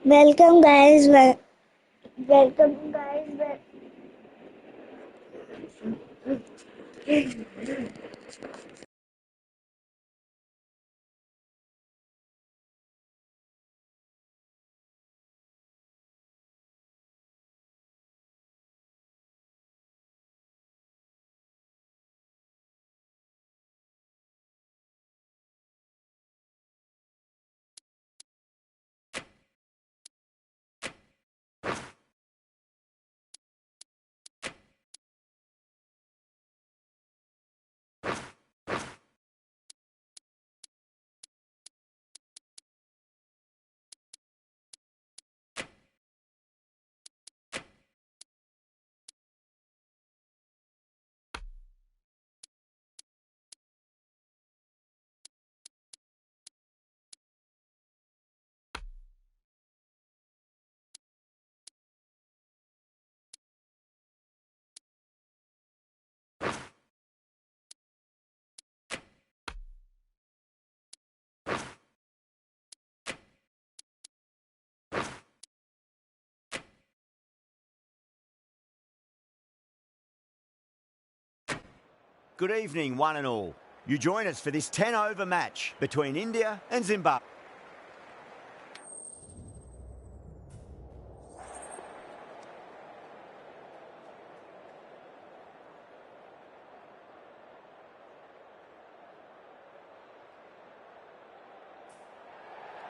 Welcome guys. Welcome guys. Good evening, one and all. You join us for this 10-over match between India and Zimbabwe.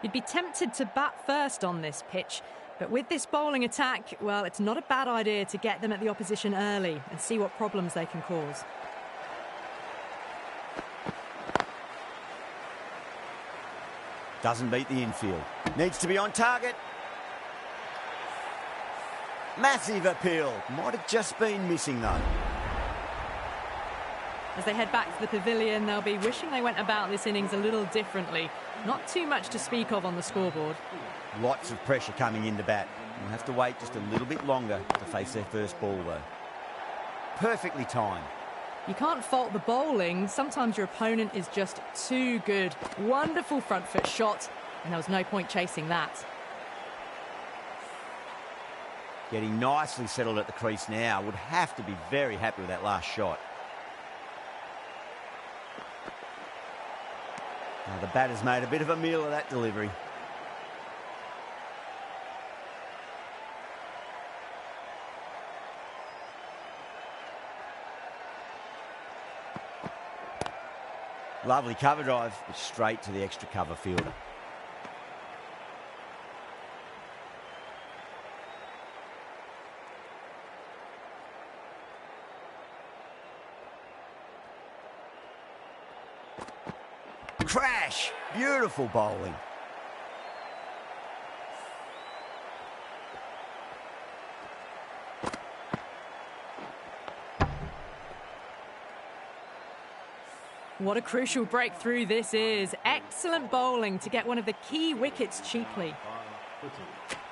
You'd be tempted to bat first on this pitch, but with this bowling attack, well, it's not a bad idea to get them at the opposition early and see what problems they can cause. Doesn't beat the infield. Needs to be on target. Massive appeal. Might have just been missing though. As they head back to the pavilion, they'll be wishing they went about this innings a little differently. Not too much to speak of on the scoreboard. Lots of pressure coming into bat. We'll have to wait just a little bit longer to face their first ball though. Perfectly timed. You can't fault the bowling. Sometimes your opponent is just too good. Wonderful front foot shot, and there was no point chasing that. Getting nicely settled at the crease now. Would have to be very happy with that last shot. Now the batter's made a bit of a meal of that delivery. Lovely cover drive, but straight to the extra cover fielder. Crash! Beautiful bowling. What a crucial breakthrough this is. Excellent bowling to get one of the key wickets cheaply.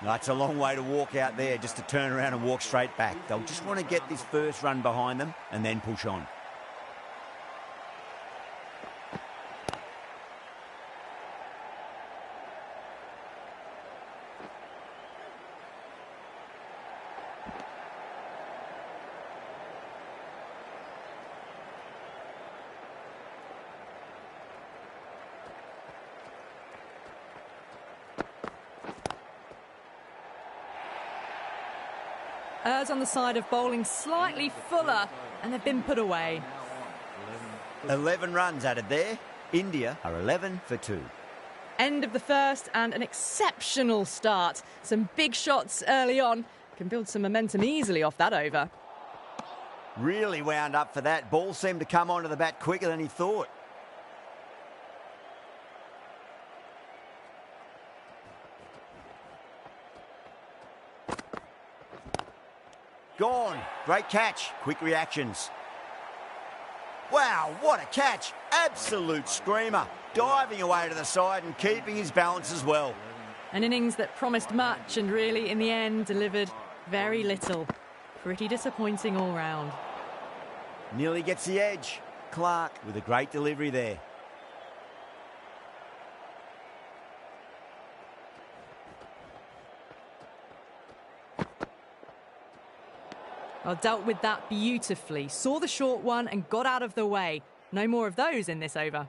That's a long way to walk out there just to turn around and walk straight back. They'll just want to get this first run behind them and then push on. Errs on the side of bowling slightly fuller, and they've been put away. 11 runs added there. India are 11 for 2. End of the first and an exceptional start. Some big shots early on. Can build some momentum easily off that over. Really wound up for that. Ball seemed to come onto the bat quicker than he thought. Gone. Great catch. Quick reactions. Wow, what a catch. Absolute screamer. Diving away to the side and keeping his balance as well. An innings that promised much and really, in the end, delivered very little. Pretty disappointing all round. Nearly gets the edge. Clark with a great delivery there. Well, dealt with that beautifully. Saw the short one and got out of the way. No more of those in this over.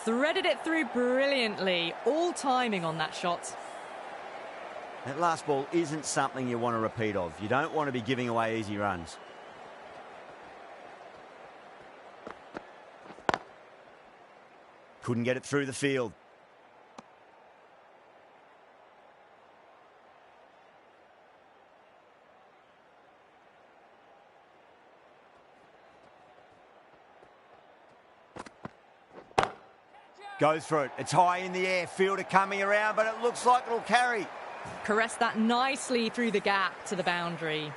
Threaded it through brilliantly. All timing on that shot. That last ball isn't something you want to repeat of. You don't want to be giving away easy runs. Couldn't get it through the field. Goes for it. It's high in the air. Fielder coming around, but it looks like it'll carry. Caressed that nicely through the gap to the boundary.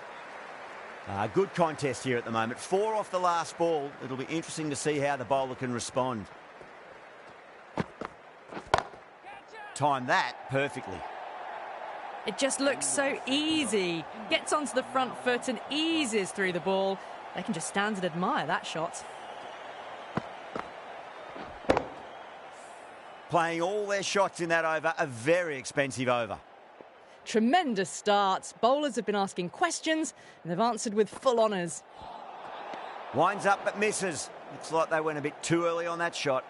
Good contest here at the moment. 4 off the last ball. It'll be interesting to see how the bowler can respond. Timed that perfectly. It just looks so easy. Gets onto the front foot and eases through the ball. They can just stand and admire that shot. Playing all their shots in that over, a very expensive over. Tremendous start. Bowlers have been asking questions and they've answered with full honours. Winds up but misses. Looks like they went a bit too early on that shot.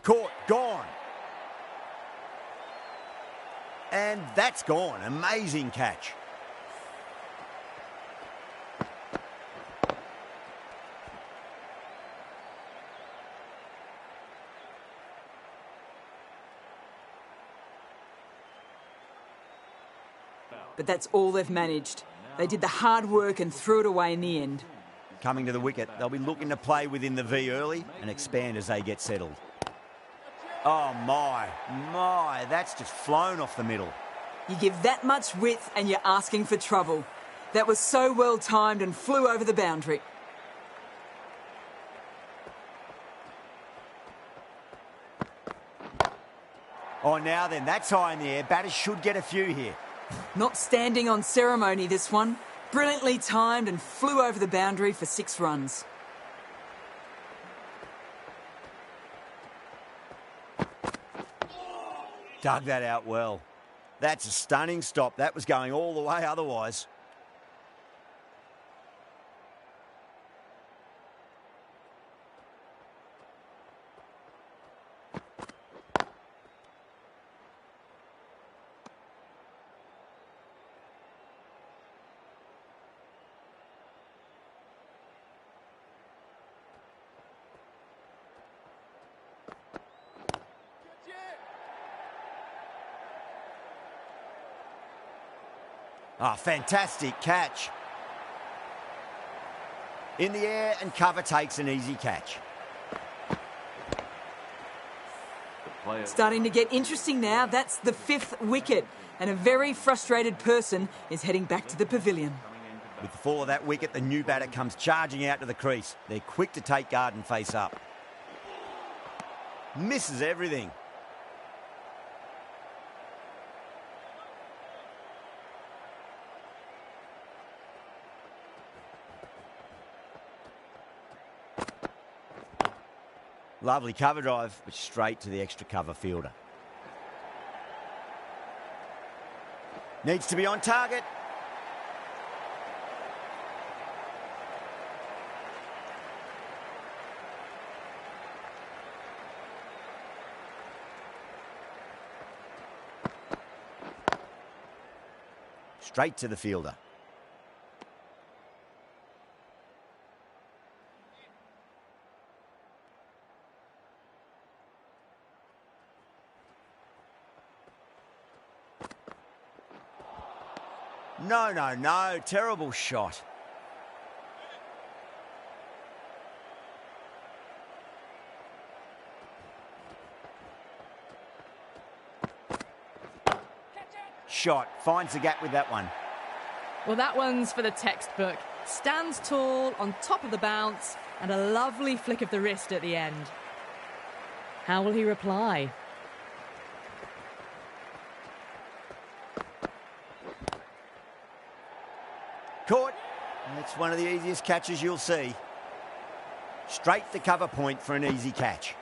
Caught, gone. And that's gone. Amazing catch. But that's all they've managed. They did the hard work and threw it away in the end. Coming to the wicket, they'll be looking to play within the V early and expand as they get settled. Oh, my, that's just flown off the middle. You give that much width and you're asking for trouble. That was so well timed and flew over the boundary. Oh, now then, that's high in the air. Batters should get a few here. Not standing on ceremony, this one. Brilliantly timed and flew over the boundary for 6 runs. Dug that out well. That's a stunning stop. That was going all the way otherwise. Ah, fantastic catch. In the air and cover takes an easy catch. Starting to get interesting now. That's the 5th wicket. And a very frustrated person is heading back to the pavilion. With the fall of that wicket, the new batter comes charging out to the crease. They're quick to take guard and face up. Misses everything. Lovely cover drive, but straight to the extra cover fielder. Needs to be on target. Straight to the fielder. No. Terrible shot. Shot. Finds the gap with that one. Well, that one's for the textbook. Stands tall, on top of the bounce, and a lovely flick of the wrist at the end. How will he reply? Caught. That's one of the easiest catches you'll see. Straight to cover point for an easy catch.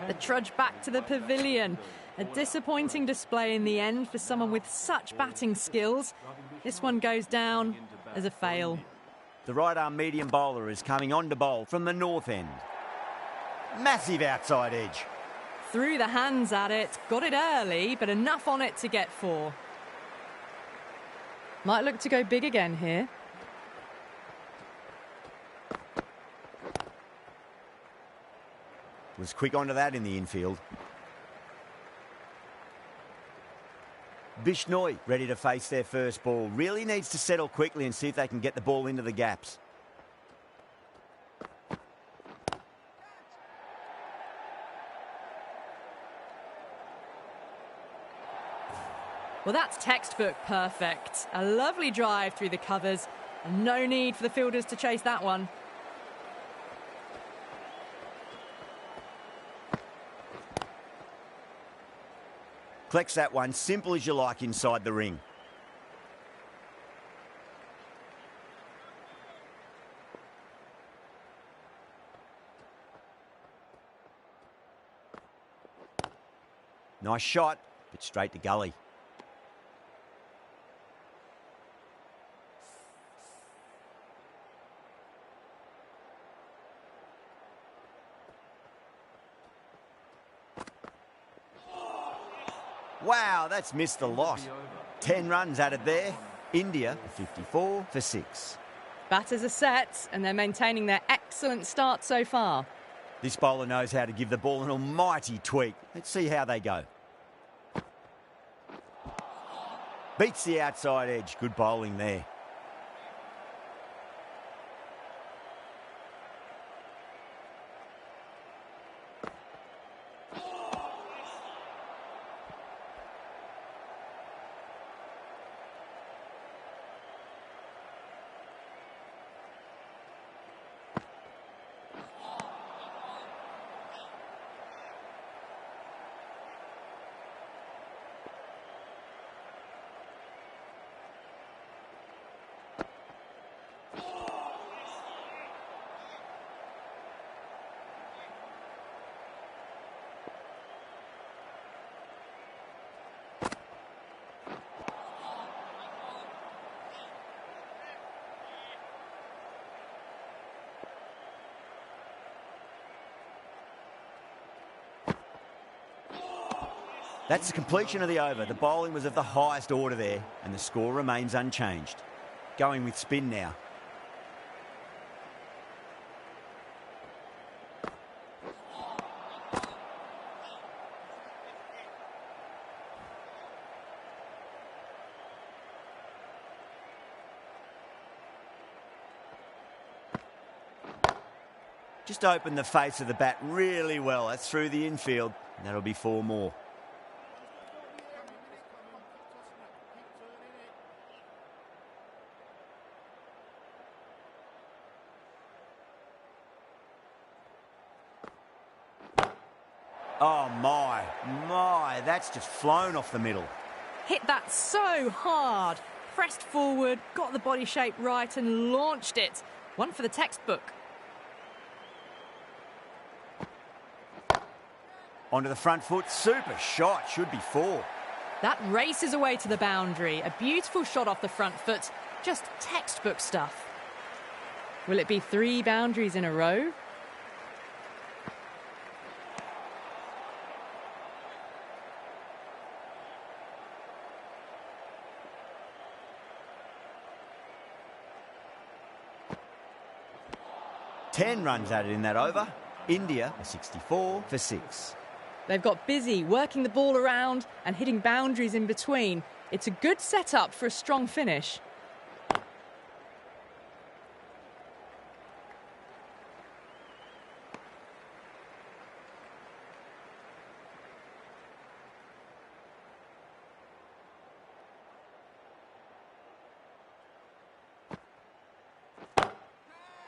The trudge back to the pavilion. A disappointing display in the end for someone with such batting skills. This one goes down as a fail. The right-arm medium bowler is coming on to bowl from the north end. Massive outside edge. Threw the hands at it, got it early, but enough on it to get 4. Might look to go big again here. Was quick onto that in the infield. Bishnoi ready to face their first ball. Really needs to settle quickly and see if they can get the ball into the gaps. Well, that's textbook perfect. A lovely drive through the covers. And no need for the fielders to chase that one. Collects that one, simple as you like inside the ring. Nice shot, but straight to gully. Wow, that's missed a lot. 10 runs added there. India 54 for 6. Batters are set and they're maintaining their excellent start so far. This bowler knows how to give the ball an almighty tweak. Let's see how they go. Beats the outside edge. Good bowling there. That's the completion of the over. The bowling was of the highest order there, and the score remains unchanged. Going with spin now. Just opened the face of the bat really well. That's through the infield. And that'll be 4 more. Oh, my, that's just flown off the middle. Hit that so hard. Pressed forward, got the body shape right and launched it. One for the textbook. Onto the front foot, super shot, should be 4. That races away to the boundary. A beautiful shot off the front foot. Just textbook stuff. Will it be 3 boundaries in a row? Ten runs added in that over. India 64 for 6. They've got busy working the ball around and hitting boundaries in between. It's a good setup for a strong finish.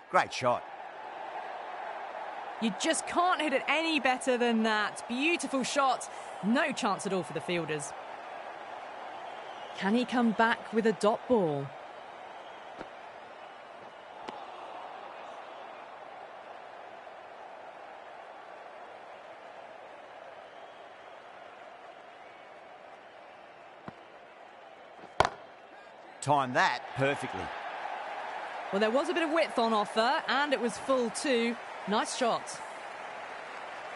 Great shot. You just can't hit it any better than that. Beautiful shot. No chance at all for the fielders. Can he come back with a dot ball? Timed that perfectly. Well, there was a bit of width on offer, and it was full too. Nice shot.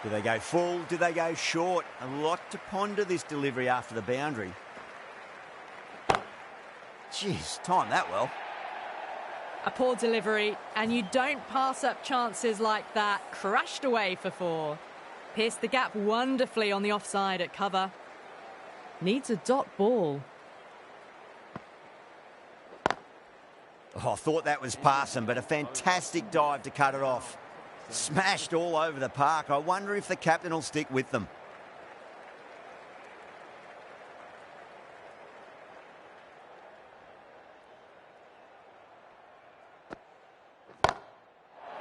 Do they go full? Do they go short? A lot to ponder this delivery after the boundary. Jeez, timed that well. A poor delivery, and you don't pass up chances like that. Crashed away for 4. Pierced the gap wonderfully on the offside at cover. Needs a dot ball. Oh, I thought that was passing, but a fantastic dive to cut it off. Smashed all over the park. I wonder if the captain will stick with them.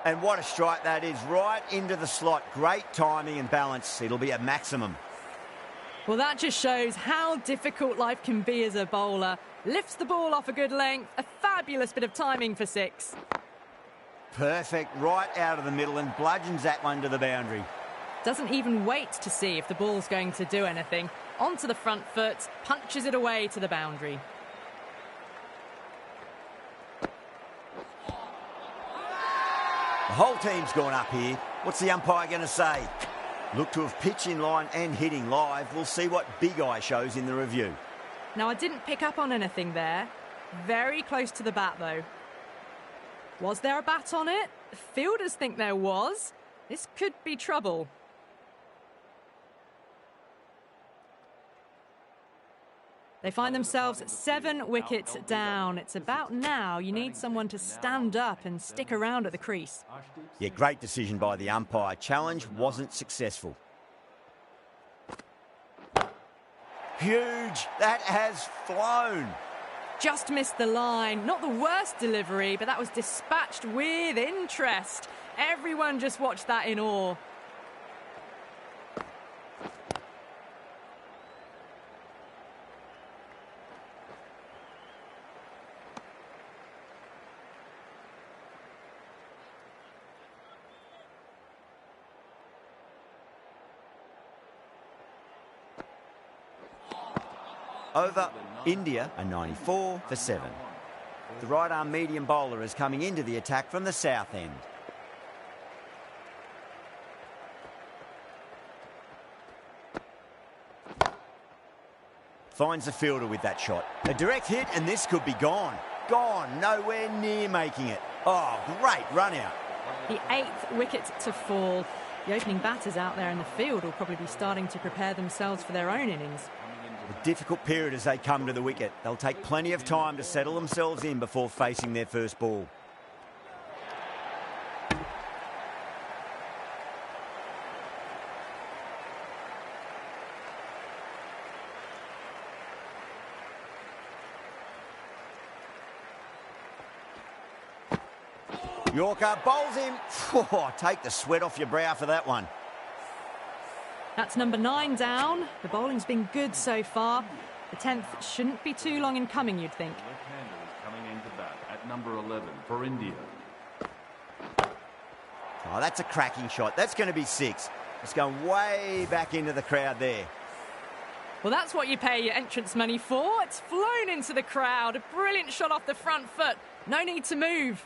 And what a strike that is, right into the slot. Great timing and balance. It'll be a maximum. Well, that just shows how difficult life can be as a bowler. Lifts the ball off a good length. A fabulous bit of timing for 6. Perfect, right out of the middle and bludgeons that one to the boundary. Doesn't even wait to see if the ball's going to do anything. Onto the front foot, punches it away to the boundary. The whole team's gone up here. What's the umpire going to say? Look to have pitch in line and hitting live. We'll see what Big Eye shows in the review. Now, I didn't pick up on anything there. Very close to the bat, though. Was there a bat on it? Fielders think there was. This could be trouble. They find themselves 7 wickets down. It's about now you need someone to stand up and stick around at the crease. Yeah, great decision by the umpire. Challenge wasn't successful. Huge. That has flown. Just missed the line. Not the worst delivery, but that was dispatched with interest. Everyone just watched that in awe. Over, India are 94 for 7. The right-arm medium bowler is coming into the attack from the south end. Finds the fielder with that shot. A direct hit and this could be gone. Gone, nowhere near making it. Oh, great run out. The 8th wicket to fall. The opening batters out there in the field will probably be starting to prepare themselves for their own innings. A difficult period as they come to the wicket. They'll take plenty of time to settle themselves in before facing their first ball. Yorker bowls him. Oh, take the sweat off your brow for that one. That's number 9 down. The bowling's been good so far. The 10th shouldn't be too long in coming, you'd think. Left-hander is coming into bat at number 11 for India. Oh, that's a cracking shot. That's going to be 6. It's going way back into the crowd there. Well, that's what you pay your entrance money for. It's flown into the crowd. A brilliant shot off the front foot. No need to move.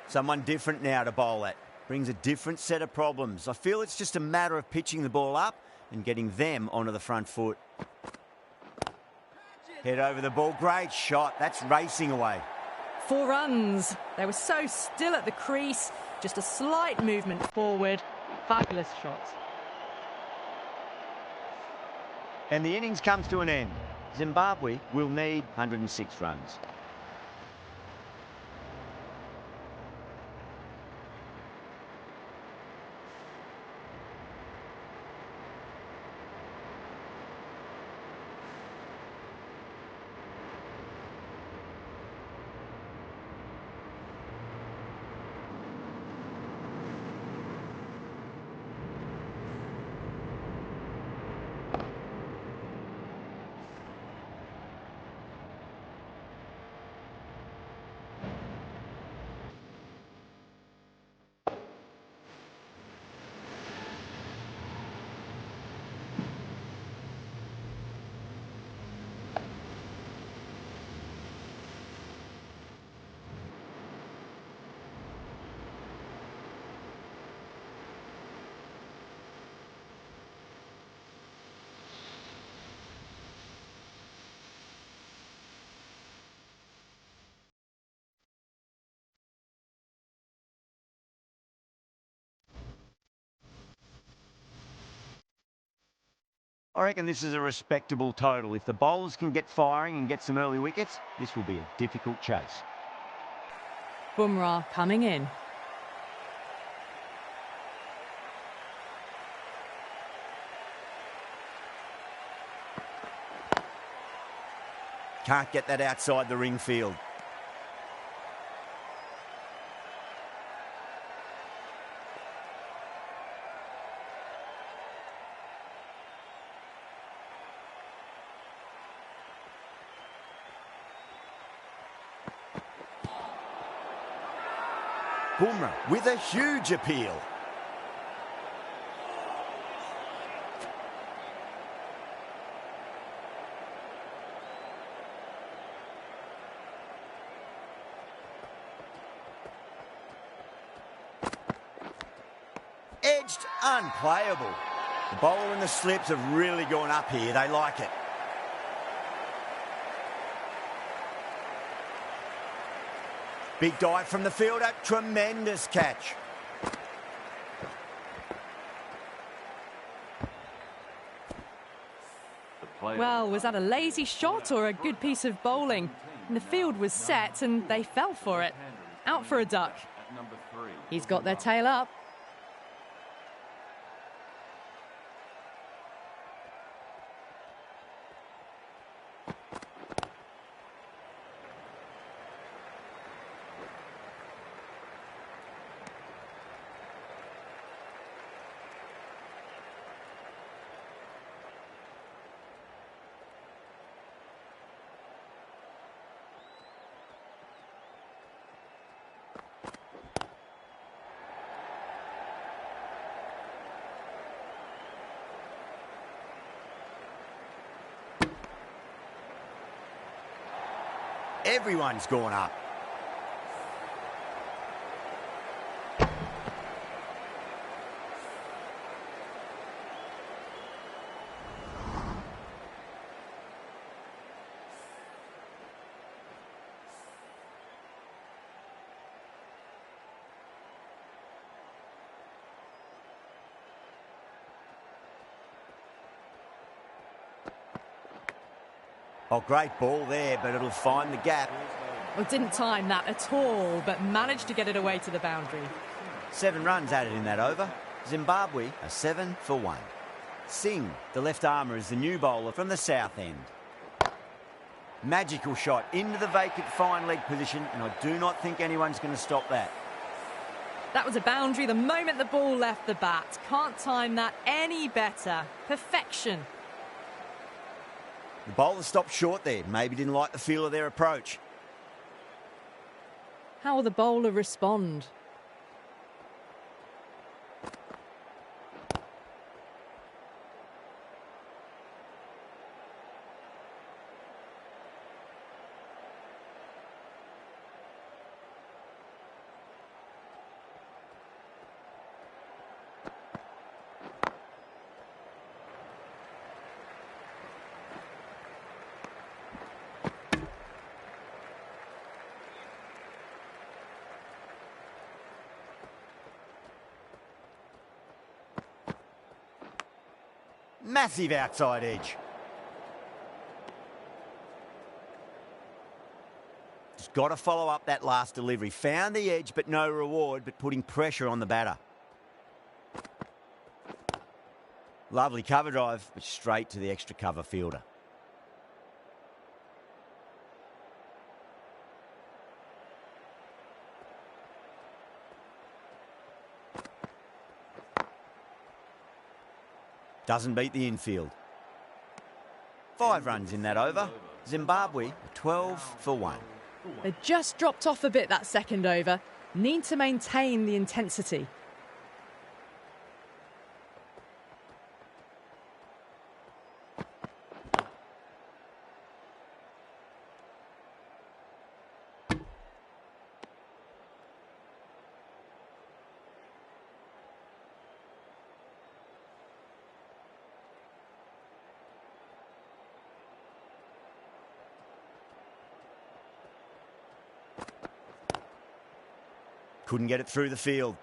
Someone different now to bowl at. Brings a different set of problems. I feel it's just a matter of pitching the ball up and getting them onto the front foot. Head over the ball. Great shot. That's racing away. 4 runs. They were so still at the crease. Just a slight movement forward. Fabulous shot. And the innings comes to an end. Zimbabwe will need 106 runs. I reckon this is a respectable total. If the bowlers can get firing and get some early wickets, this will be a difficult chase. Bumrah coming in. Can't get that outside the ring field. Bumrah with a huge appeal. Edged, unplayable. The bowler and the slips have really gone up here. They like it. Big dive from the fielder. Tremendous catch. Well, was that a lazy shot or a good piece of bowling? And the field was set and they fell for it. Out for a duck. He's got their tail up. Everyone's gone up. Oh, great ball there, but it'll find the gap. Well, didn't time that at all, but managed to get it away to the boundary. 7 runs added in that over. Zimbabwe are 7 for 1. Singh, the left armour, is the new bowler from the south end. Magical shot into the vacant fine leg position, and I do not think anyone's going to stop that. That was a boundary the moment the ball left the bat. Can't time that any better. Perfection. The bowler stopped short there. Maybe didn't like the feel of their approach. How will the bowler respond? Massive outside edge. Just got to follow up that last delivery. Found the edge, but no reward, but putting pressure on the batter. Lovely cover drive, but straight to the extra cover fielder. Doesn't beat the infield. 5 runs in that over. Zimbabwe 12 for 1. They just dropped off a bit that second over. Need to maintain the intensity. Couldn't get it through the field.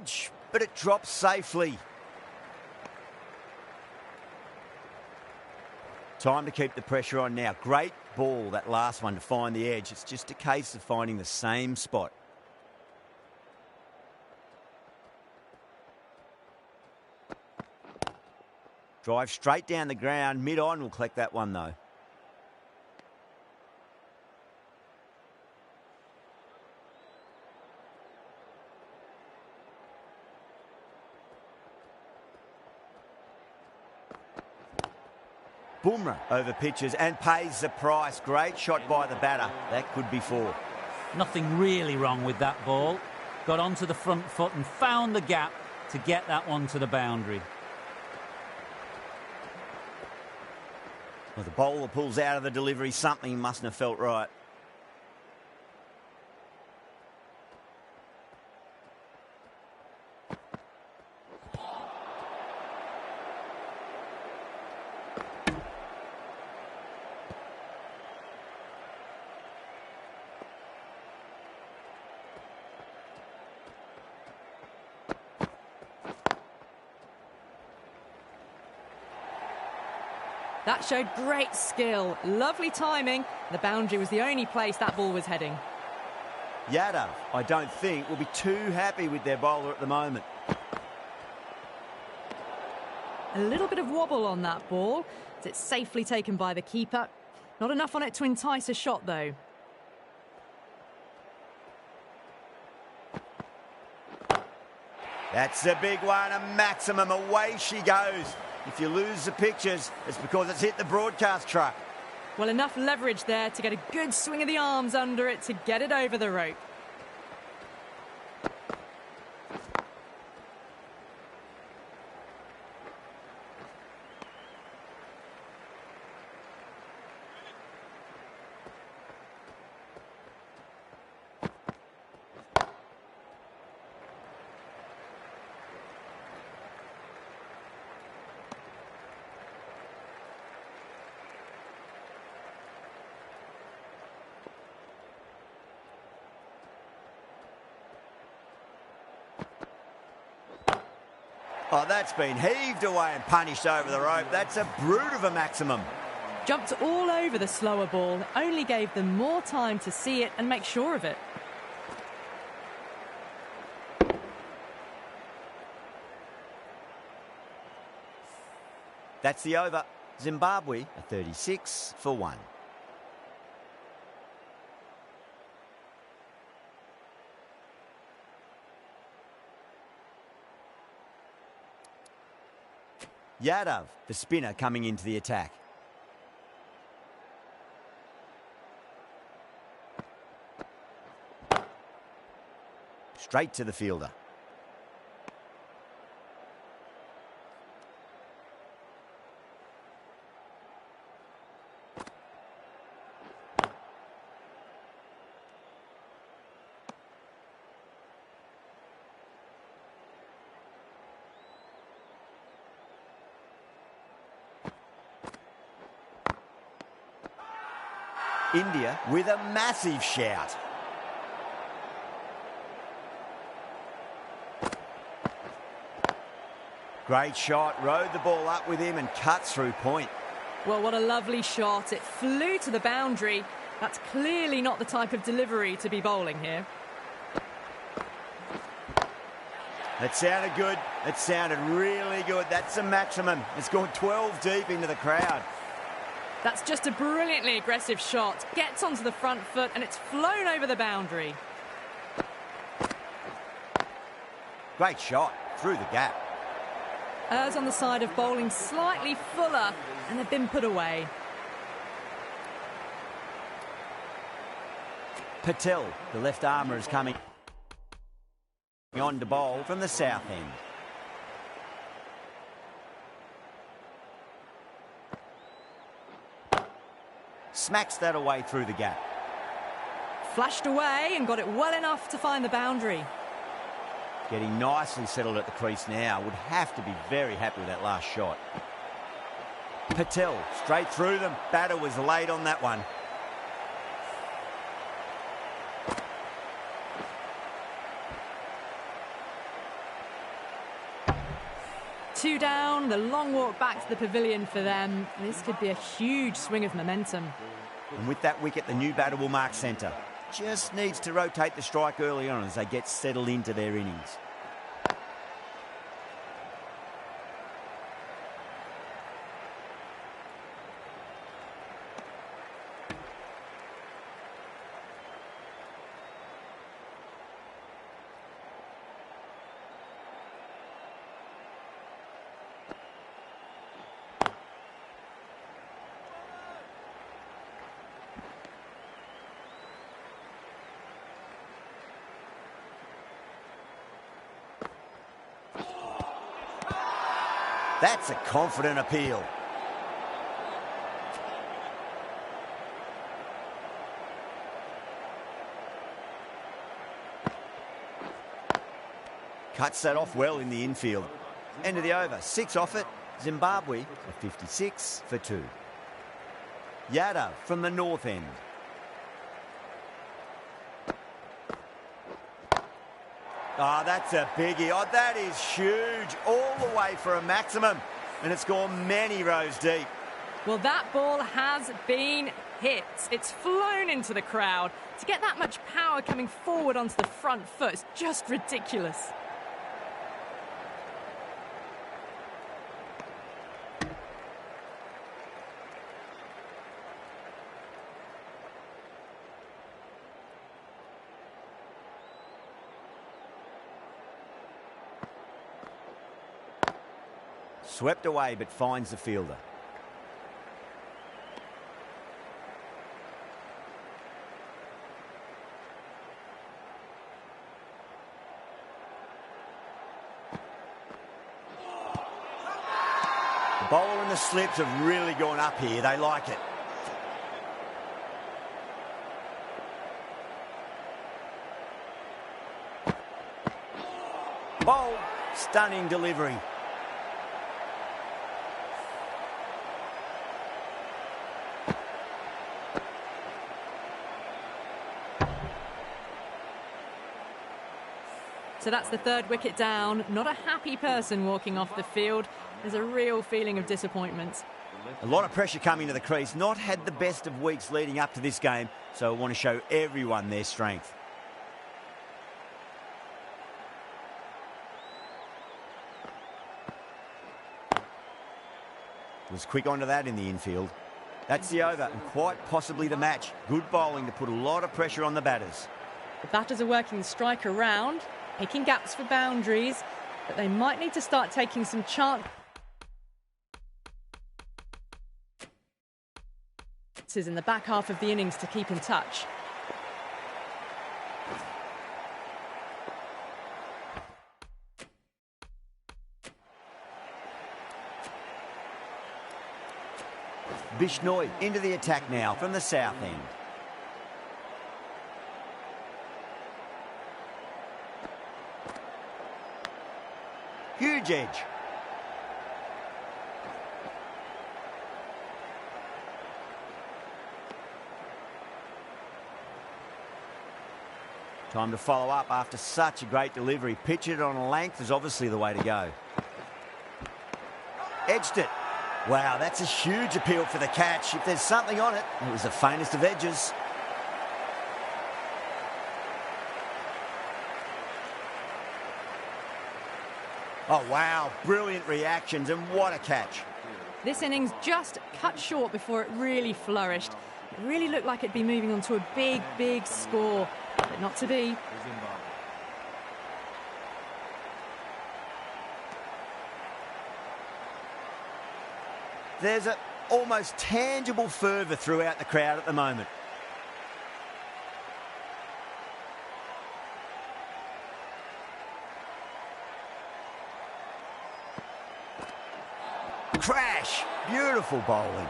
edge, but it drops safely. Time to keep the pressure on now. Great ball, that last one, to find the edge. It's just a case of finding the same spot. Drive straight down the ground. Mid-on will collect that one, though. Boomerang over pitches and pays the price. Great shot by the batter. That could be 4. Nothing really wrong with that ball. Got onto the front foot and found the gap to get that one to the boundary. Well, the bowler pulls out of the delivery. Something mustn't have felt right. That showed great skill, lovely timing. The boundary was the only place that ball was heading. Yadav, I don't think, will be too happy with their bowler at the moment. A little bit of wobble on that ball, as it's safely taken by the keeper. Not enough on it to entice a shot, though. That's a big one, a maximum. Away she goes. If you lose the pictures, it's because it's hit the broadcast truck. Well, enough leverage there to get a good swing of the arms under it to get it over the rope. Oh, that's been heaved away and punished over the rope. That's a brute of a maximum. Jumped all over the slower ball, only gave them more time to see it and make sure of it. That's the over. Zimbabwe are 36 for 1. Yadav, the spinner, coming into the attack. Straight to the fielder. India with a massive shout. Great shot, rode the ball up with him and cuts through point. Well, what a lovely shot. It flew to the boundary. That's clearly not the type of delivery to be bowling here. That sounded good. It sounded really good. That's a maximum. It's gone 12 deep into the crowd. That's just a brilliantly aggressive shot. Gets onto the front foot and it's flown over the boundary. Great shot through the gap. As on the side of bowling slightly fuller and they've been put away. Patel, the left armour, is coming on to bowl from the south end. Smacks that away through the gap. Flashed away and got it well enough to find the boundary. Getting nicely settled at the crease now. Would have to be very happy with that last shot. Patel, straight through them. Batter was late on that one. 2 down, the long walk back to the pavilion for them. This could be a huge swing of momentum. And with that wicket, the new batter will mark centre. Just needs to rotate the strike early on as they get settled into their innings. That's a confident appeal. Cuts that off well in the infield. End of the over, 6 off it. Zimbabwe a 56 for 2. Yadav from the north end. Oh, that's a biggie. Oh, that is huge. All the way for a maximum. And it's gone many rows deep. Well, that ball has been hit. It's flown into the crowd. To get that much power coming forward onto the front foot is just ridiculous. Swept away, but finds the fielder. The bowler and the slips have really gone up here. They like it. Bowl. Stunning delivery. So that's the 3rd wicket down. Not a happy person walking off the field. There's a real feeling of disappointment. A lot of pressure coming to the crease. Not had the best of weeks leading up to this game, so I want to show everyone their strength. Was quick onto that in the infield. That's the over and quite possibly the match. Good bowling to put a lot of pressure on the batters. The batters are working the strike around, picking gaps for boundaries, but they might need to start taking some chances in the back half of the innings to keep in touch. Bishnoi into the attack now from the south end. Huge edge. Time to follow up after such a great delivery. Pitch it on a length is obviously the way to go. Edged it. Wow, that's a huge appeal for the catch. If there's something on it, it was the faintest of edges. Oh, wow, brilliant reactions, and what a catch. This innings just cut short before it really flourished. It really looked like it'd be moving on to a big, big score, but not to be. There's an almost tangible fervour throughout the crowd at the moment. Crash! Beautiful bowling.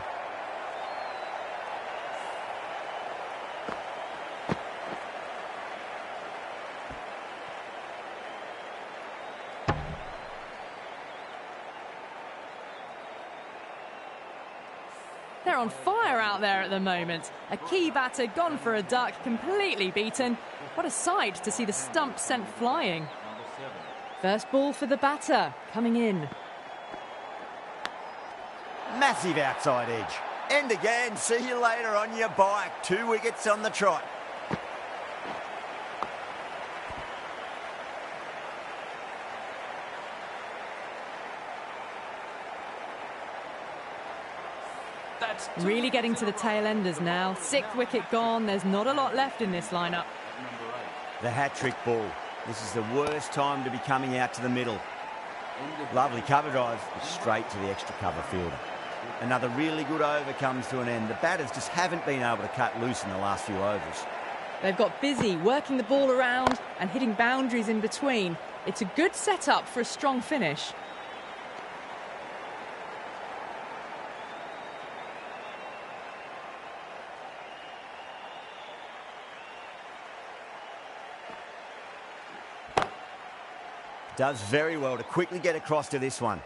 They're on fire out there at the moment. A key batter gone for a duck, completely beaten. What a sight to see the stump sent flying. First ball for the batter, coming in. Massive outside edge. End again. See you later on your bike. 2 wickets on the trot. Really getting to the tail enders now. 6th wicket gone. There's not a lot left in this lineup. The hat-trick ball. This is the worst time to be coming out to the middle. Lovely cover drive, but straight to the extra cover fielder. Another really good over comes to an end. The batters just haven't been able to cut loose in the last few overs. They've got busy working the ball around and hitting boundaries in between. It's a good setup for a strong finish. Does very well to quickly get across to this one.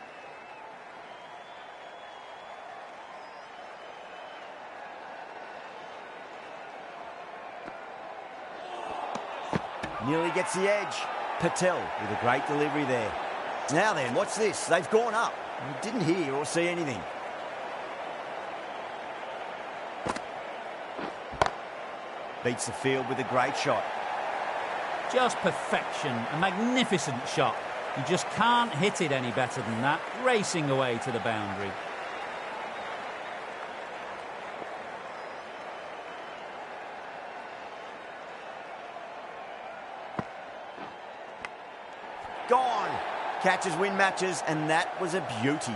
Nearly gets the edge. Patel with a great delivery there. Now then, watch this. They've gone up. You didn't hear or see anything. Beats the field with a great shot. Just perfection, a magnificent shot. You just can't hit it any better than that, racing away to the boundary. Gone. Catches win matches, and that was a beauty.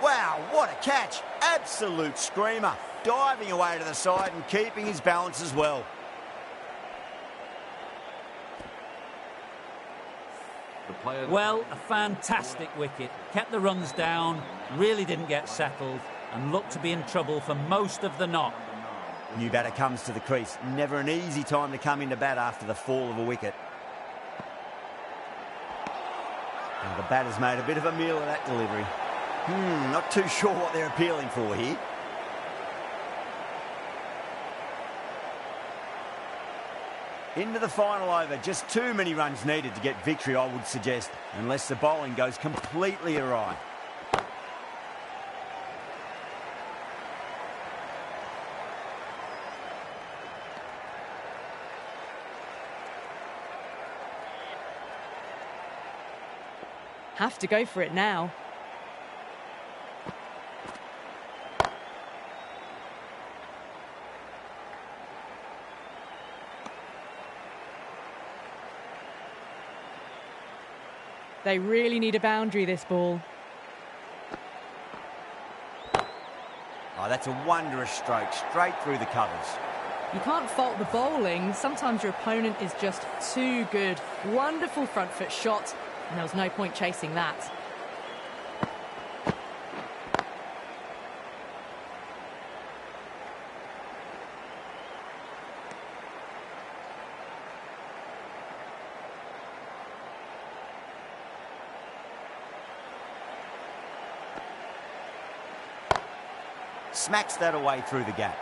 Wow, what a catch. Absolute screamer. Diving away to the side and keeping his balance as well. Well, a fantastic wicket. Kept the runs down, really didn't get settled, and looked to be in trouble for most of the knock. New batter comes to the crease. Never an easy time to come into bat after the fall of a wicket. Now the batter's made a bit of a meal of that delivery. Not too sure what they're appealing for here. Into the final over. Just too many runs needed to get victory, I would suggest, unless the bowling goes completely awry. Have to go for it now. They really need a boundary, this ball. Oh, that's a wondrous stroke, straight through the covers. You can't fault the bowling. Sometimes your opponent is just too good. Wonderful front foot shot, and there was no point chasing that. Smacks that away through the gap.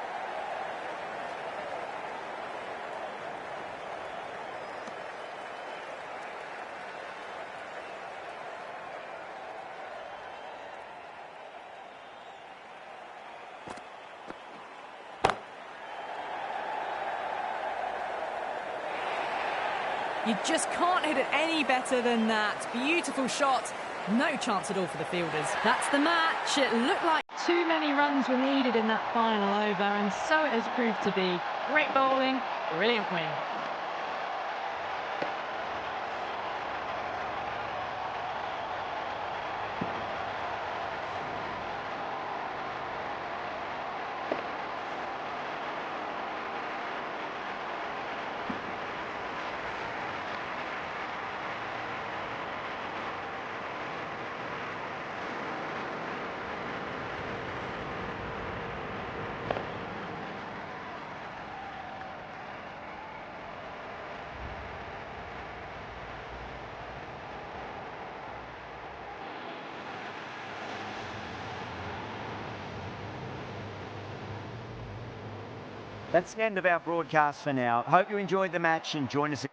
You just can't hit it any better than that. Beautiful shot. No chance at all for the fielders. That's the match. It looked like too many runs were needed in that final over, and so it has proved to be. Great bowling, brilliant win. That's the end of our broadcast for now. Hope you enjoyed the match and join us